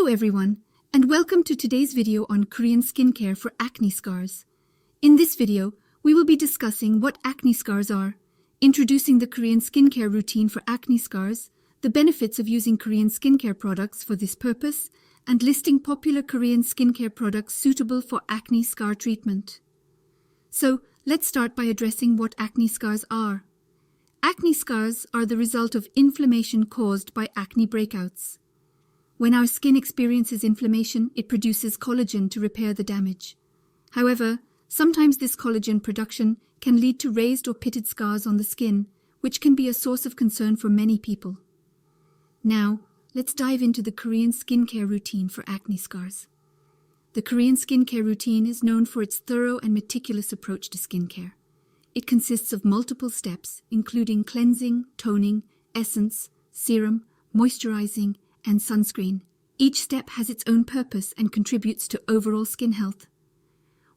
Hello everyone, and welcome to today's video on Korean skincare for acne scars. In this video, we will be discussing what acne scars are, introducing the Korean skincare routine for acne scars, the benefits of using Korean skincare products for this purpose, and listing popular Korean skincare products suitable for acne scar treatment. So, let's start by addressing what acne scars are. Acne scars are the result of inflammation caused by acne breakouts. When our skin experiences inflammation, it produces collagen to repair the damage. However, sometimes this collagen production can lead to raised or pitted scars on the skin, which can be a source of concern for many people. Now, let's dive into the Korean skincare routine for acne scars. The Korean skincare routine is known for its thorough and meticulous approach to skincare. It consists of multiple steps, including cleansing, toning, essence, serum, moisturizing, and sunscreen. Each step has its own purpose and contributes to overall skin health.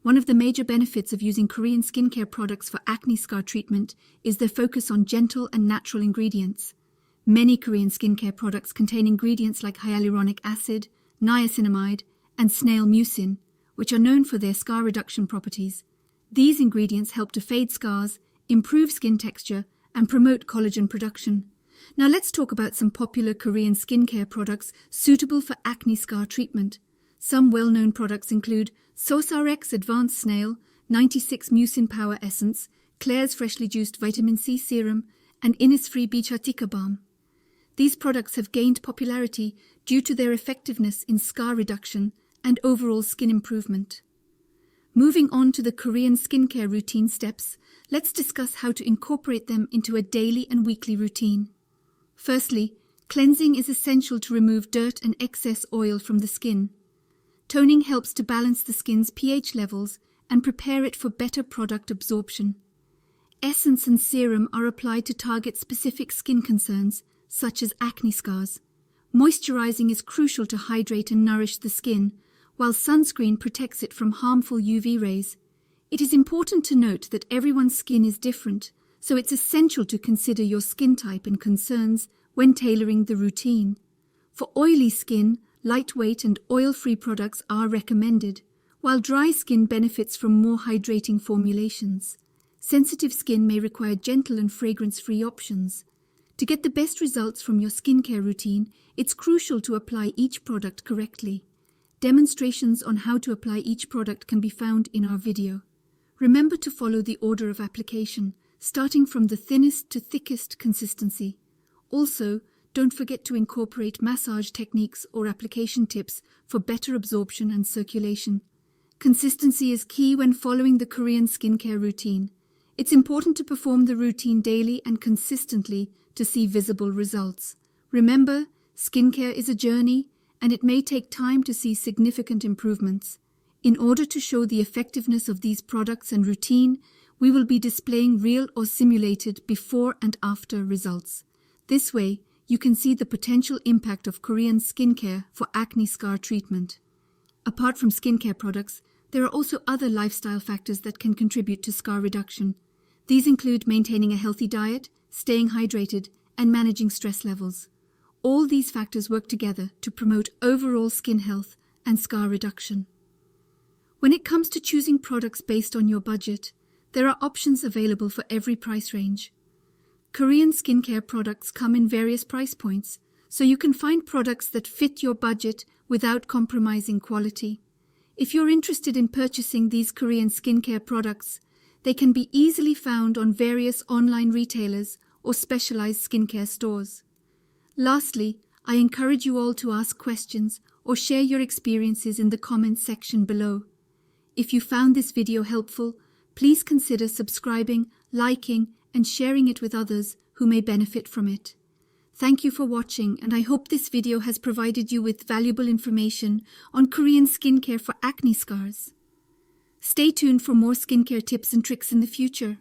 One of the major benefits of using Korean skincare products for acne scar treatment is their focus on gentle and natural ingredients. Many Korean skincare products contain ingredients like hyaluronic acid, niacinamide, and snail mucin, which are known for their scar reduction properties. These ingredients help to fade scars, improve skin texture, and promote collagen production. Now let's talk about some popular Korean skincare products suitable for acne scar treatment. Some well-known products include SOSRX Advanced Snail, 96 Mucin Power Essence, Claire's Freshly Juiced Vitamin C Serum, and Innisfree Bichatika Balm. These products have gained popularity due to their effectiveness in scar reduction and overall skin improvement. Moving on to the Korean skincare routine steps, let's discuss how to incorporate them into a daily and weekly routine. Firstly, cleansing is essential to remove dirt and excess oil from the skin. Toning helps to balance the skin's pH levels and prepare it for better product absorption. Essence and serum are applied to target specific skin concerns, such as acne scars. Moisturizing is crucial to hydrate and nourish the skin, while sunscreen protects it from harmful UV rays. It is important to note that everyone's skin is different, so it's essential to consider your skin type and concerns when tailoring the routine. For oily skin, lightweight and oil-free products are recommended, while dry skin benefits from more hydrating formulations. Sensitive skin may require gentle and fragrance-free options. To get the best results from your skincare routine, it's crucial to apply each product correctly. Demonstrations on how to apply each product can be found in our video. Remember to follow the order of application, starting from the thinnest to thickest consistency. Also, don't forget to incorporate massage techniques or application tips for better absorption and circulation. Consistency is key when following the Korean skincare routine. It's important to perform the routine daily and consistently to see visible results. Remember, skincare is a journey, and it may take time to see significant improvements. In order to show the effectiveness of these products and routine, we will be displaying real or simulated before and after results. This way, you can see the potential impact of Korean skincare for acne scar treatment. Apart from skincare products, there are also other lifestyle factors that can contribute to scar reduction. These include maintaining a healthy diet, staying hydrated, and managing stress levels. All these factors work together to promote overall skin health and scar reduction. When it comes to choosing products based on your budget, there are options available for every price range. Korean skincare products come in various price points, so you can find products that fit your budget without compromising quality. If you're interested in purchasing these Korean skincare products, they can be easily found on various online retailers or specialized skincare stores. Lastly, I encourage you all to ask questions or share your experiences in the comments section below. If you found this video helpful, please consider subscribing, liking, and sharing it with others who may benefit from it. Thank you for watching, and I hope this video has provided you with valuable information on Korean skincare for acne scars. Stay tuned for more skincare tips and tricks in the future.